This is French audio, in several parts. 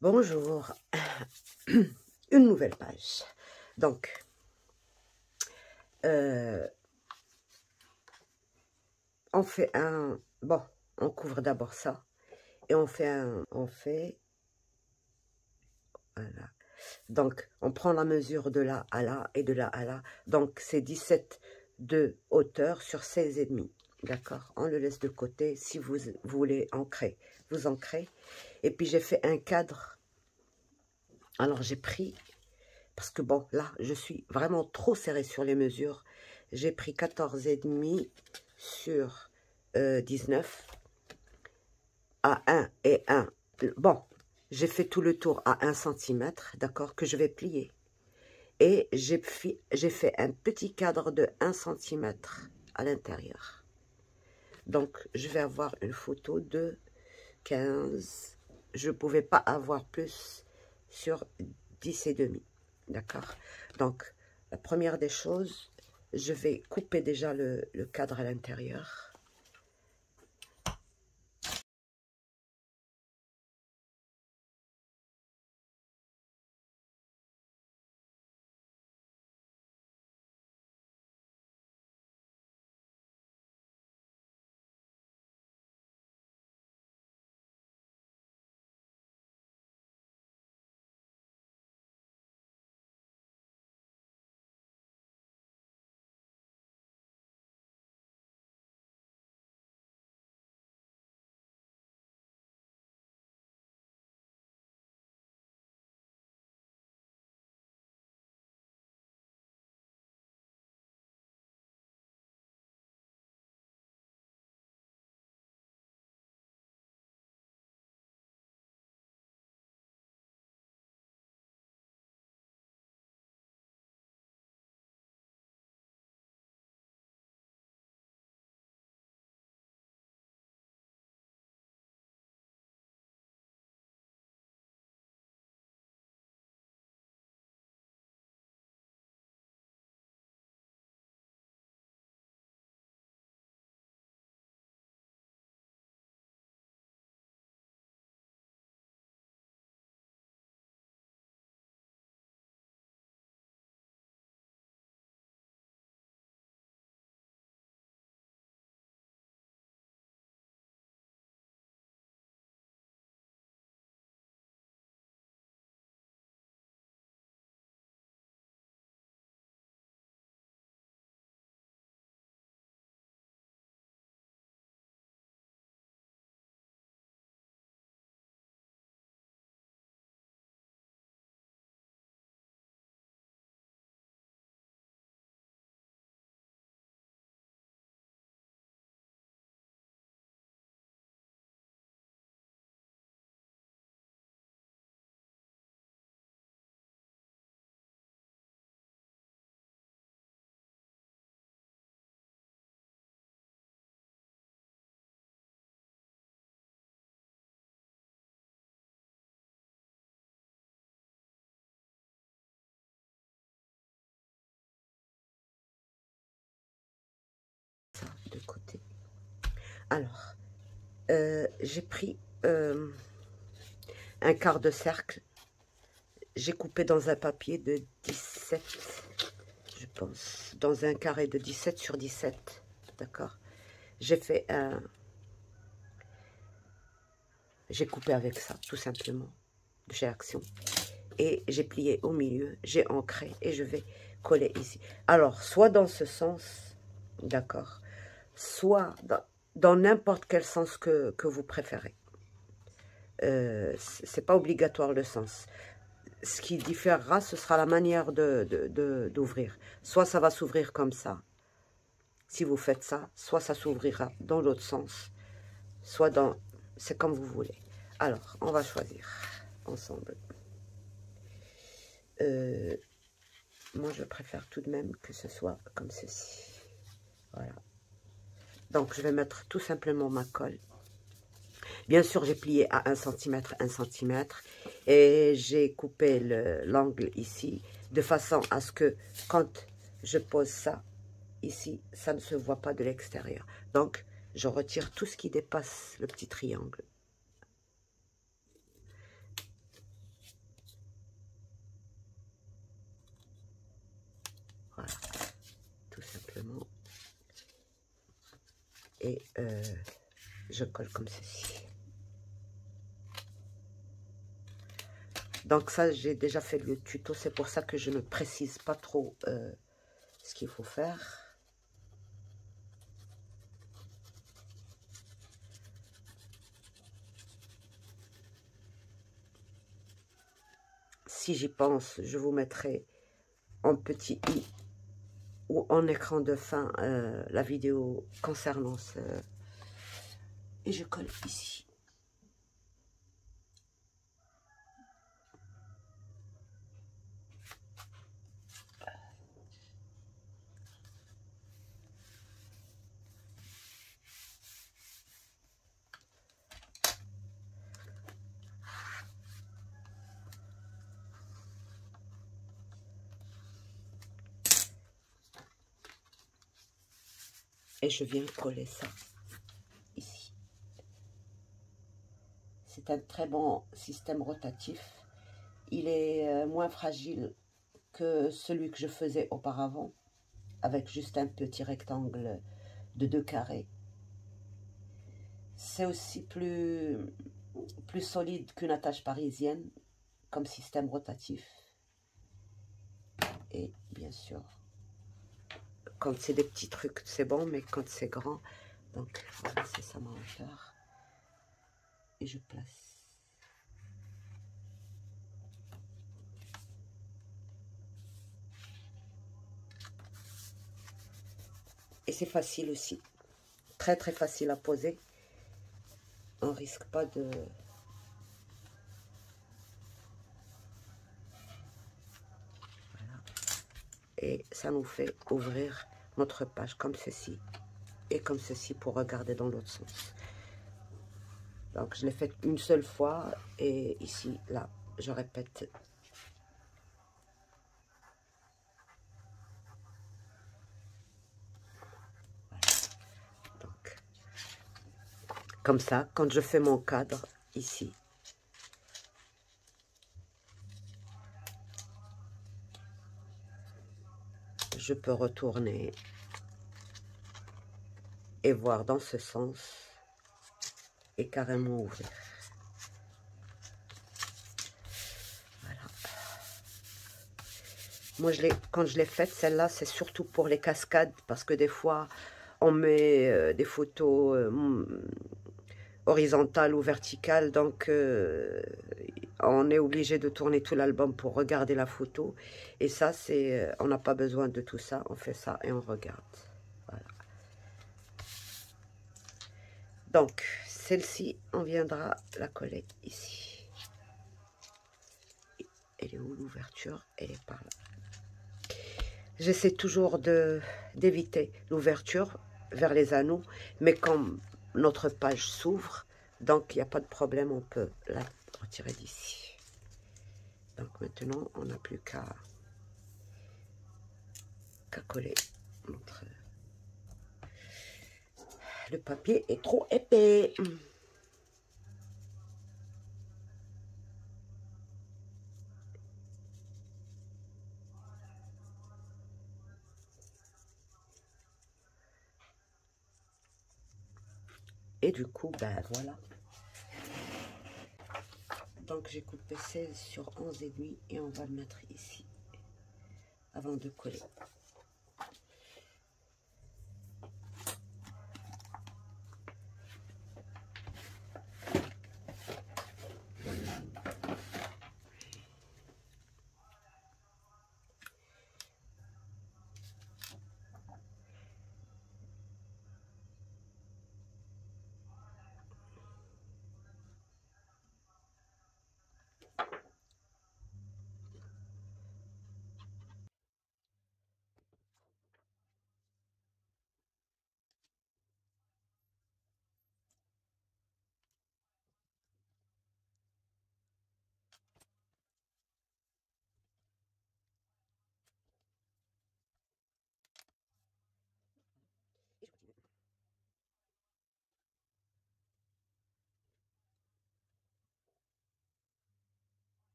Bonjour, une nouvelle page. Donc, on fait un... Bon, on couvre d'abord ça. Et on fait un... Voilà. Donc, on prend la mesure de là à là et de là à là. Donc, c'est 17 de hauteur sur 16,5. D'accord? On le laisse de côté. Si vous voulez ancrer, vous ancrez. Et puis, j'ai fait un cadre. Alors, j'ai pris... Parce que bon, là, je suis vraiment trop serrée sur les mesures. J'ai pris 14,5 sur 19 à 1 et 1. Bon, j'ai fait tout le tour à 1 cm, d'accord, que je vais plier. Et j'ai fait un petit cadre de 1 cm à l'intérieur. Donc, je vais avoir une photo de 15. Je ne pouvais pas avoir plus sur 10,5. D'accord? Donc, la première des choses, je vais couper déjà le cadre à l'intérieur. Ça, de côté. Alors, j'ai pris un quart de cercle. J'ai coupé dans un papier de 17, je pense, dans un carré de 17 sur 17. D'accord? J'ai fait un... J'ai coupé avec ça, tout simplement, de chez Action. Et j'ai plié au milieu, j'ai ancré et je vais coller ici. Alors, soit dans ce sens, d'accord, soit dans n'importe quel sens que vous préférez. C'est pas obligatoire le sens. Ce qui différera, ce sera la manière d'ouvrir. Soit ça va s'ouvrir comme ça, si vous faites ça, soit ça s'ouvrira dans l'autre sens, soit dans... C'est comme vous voulez. Alors, on va choisir ensemble. Moi, je préfère tout de même que ce soit comme ceci. Voilà. Donc, je vais mettre tout simplement ma colle. Bien sûr, j'ai plié à 1 cm, 1 cm. Et j'ai coupé l'angle ici, de façon à ce que quand je pose ça, ici, ça ne se voit pas de l'extérieur. Donc, je retire tout ce qui dépasse le petit triangle. simplement. Et je colle comme ceci. Donc ça, j'ai déjà fait le tuto, c'est pour ça que je ne précise pas trop ce qu'il faut faire. Si j'y pense, je vous mettrai en petit i ou en écran de fin la vidéo concernant ce... Et je colle ici. Et je viens coller ça ici. C'est un très bon système rotatif. Il est moins fragile que celui que je faisais auparavant, avec juste un petit rectangle de 2 carrés. C'est aussi plus solide qu'une attache parisienne comme système rotatif. Et bien sûr, quand c'est des petits trucs, c'est bon, mais quand c'est grand, donc voilà, c'est ça ma hauteur. Et je place. Et c'est facile aussi. Très très facile à poser. On risque pas de... Voilà. Et ça nous fait ouvrir notre page comme ceci. Et comme ceci pour regarder dans l'autre sens. Donc je l'ai fait une seule fois. Et ici, là, je répète. Donc, comme ça, quand je fais mon cadre, ici, je peux retourner et voir dans ce sens et carrément ouvrir. Voilà. Moi, quand je l'ai faite, celle-là, c'est surtout pour les cascades, parce que des fois, on met des photos horizontales ou verticales, donc on est obligé de tourner tout l'album pour regarder la photo. Et ça, c'est, on n'a pas besoin de tout ça, on fait ça et on regarde. Voilà. Donc, celle-ci, on viendra la coller ici. Elle est où l'ouverture? Elle est par là. J'essaie toujours d'éviter l'ouverture vers les anneaux, mais quand notre page s'ouvre, donc il n'y a pas de problème, on peut la retirer d'ici. Donc maintenant, on n'a plus qu'à coller notre... Le papier est trop épais. Et du coup, ben voilà. Donc j'ai coupé 16 sur 11,5 et on va le mettre ici avant de coller.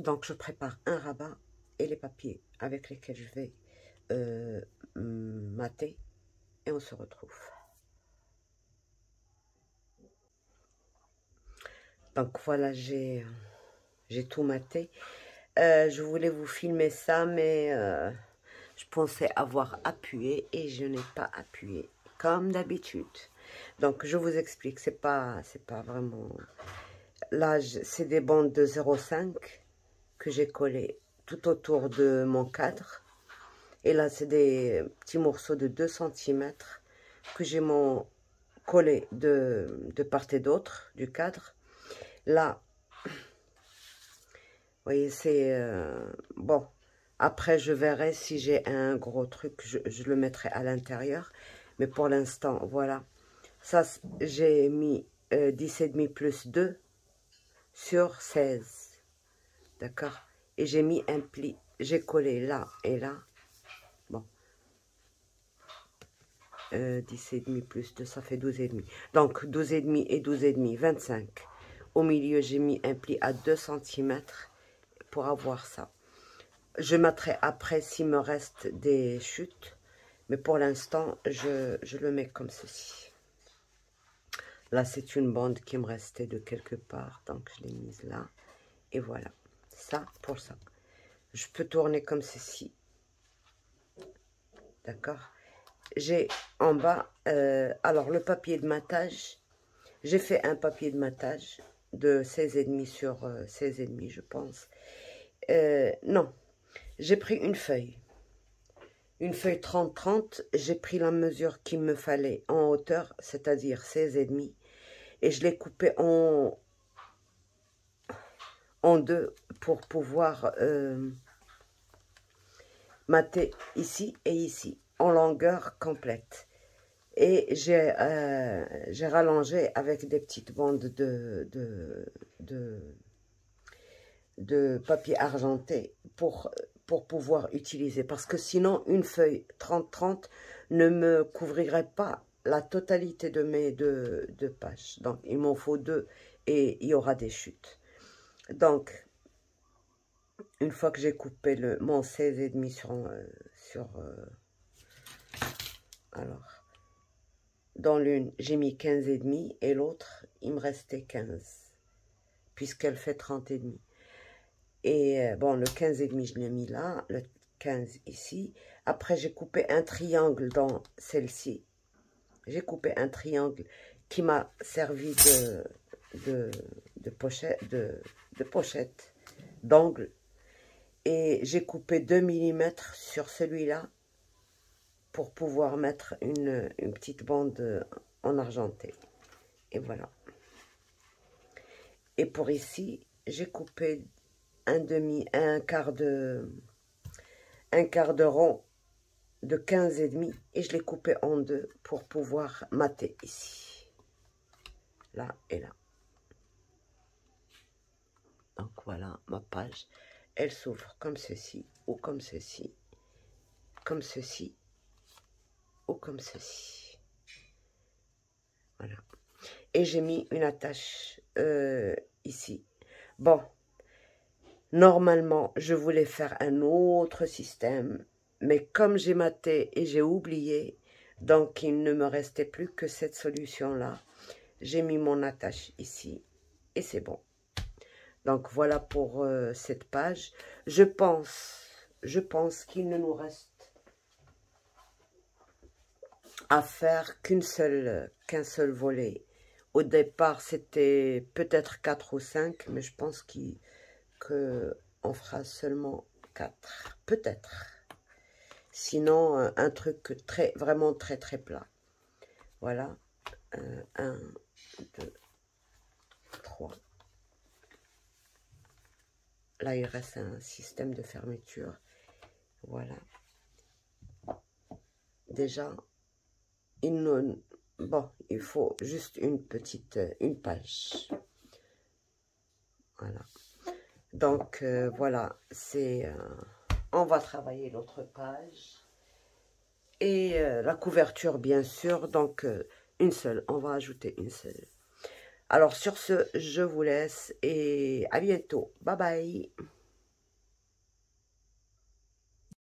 Donc, je prépare un rabat et les papiers avec lesquels je vais mater. Et on se retrouve. Donc, voilà, j'ai tout maté. Je voulais vous filmer ça, mais je pensais avoir appuyé et je n'ai pas appuyé, comme d'habitude. Donc, je vous explique, c'est pas vraiment... Là, c'est des bandes de 0,5 que j'ai collées tout autour de mon cadre. Et là, c'est des petits morceaux de 2 cm que j'ai collé de part et d'autre du cadre. Là, vous voyez, c'est... bon, après, je verrai si j'ai un gros truc, je le mettrai à l'intérieur. Mais pour l'instant, voilà. Ça, j'ai mis 10,5 plus 2 sur 16. D'accord? Et j'ai mis un pli. J'ai collé là et là. Bon. 10,5 plus 2, ça fait 12,5. Donc, 12,5 et 12,5, 25. Au milieu, j'ai mis un pli à 2 cm pour avoir ça. Je mettrai après s'il me reste des chutes. Mais pour l'instant, je le mets comme ceci. Là, c'est une bande qui me restait de quelque part. Donc, je l'ai mise là. Et voilà. Ça pour ça. Je peux tourner comme ceci. D'accord? J'ai en bas, alors le papier de matage, j'ai fait un papier de matage de 16,5 sur 16,5 je pense. Non, j'ai pris une feuille 30-30, j'ai pris la mesure qu'il me fallait en hauteur, c'est-à-dire 16,5, et je l'ai coupé en deux pour pouvoir mater ici et ici, en longueur complète. Et j'ai rallongé avec des petites bandes de papier argenté pour pouvoir utiliser. Parce que sinon, une feuille 30-30 ne me couvrirait pas la totalité de mes deux pages. Donc, il m'en faut 2 et il y aura des chutes. Donc, une fois que j'ai coupé mon 16,5 alors, dans l'une, j'ai mis 15,5 et l'autre, il me restait 15, puisqu'elle fait 30,5. Et bon, le 15,5, je l'ai mis là, le 15 ici. Après, j'ai coupé un triangle dans celle-ci. J'ai coupé un triangle qui m'a servi de pochette, d'angle. Et j'ai coupé 2 mm sur celui-là pour pouvoir mettre une petite bande en argenté. Et voilà. Et pour ici, j'ai coupé un quart de rond de 15,5 et je l'ai coupé en 2 pour pouvoir mater ici. Là et là. Donc voilà ma page. Elle s'ouvre comme ceci ou comme ceci. Comme ceci ou comme ceci. Voilà. Et j'ai mis une attache ici. Bon, normalement, je voulais faire un autre système, mais comme j'ai maté et j'ai oublié, donc il ne me restait plus que cette solution-là. J'ai mis mon attache ici et c'est bon. Donc voilà pour cette page. Je pense qu'il ne nous reste à faire qu'un seul volet. Au départ, c'était peut-être 4 ou 5, mais je pense qu'on fera seulement 4. Peut-être. Sinon, un truc vraiment très plat. Voilà. 1, 2, 3. Là, il reste un système de fermeture. Voilà. Déjà, il faut juste une page. Voilà. Donc, voilà, on va travailler l'autre page. Et la couverture, bien sûr, donc une seule. On va ajouter une seule. Alors, sur ce, je vous laisse et à bientôt. Bye bye.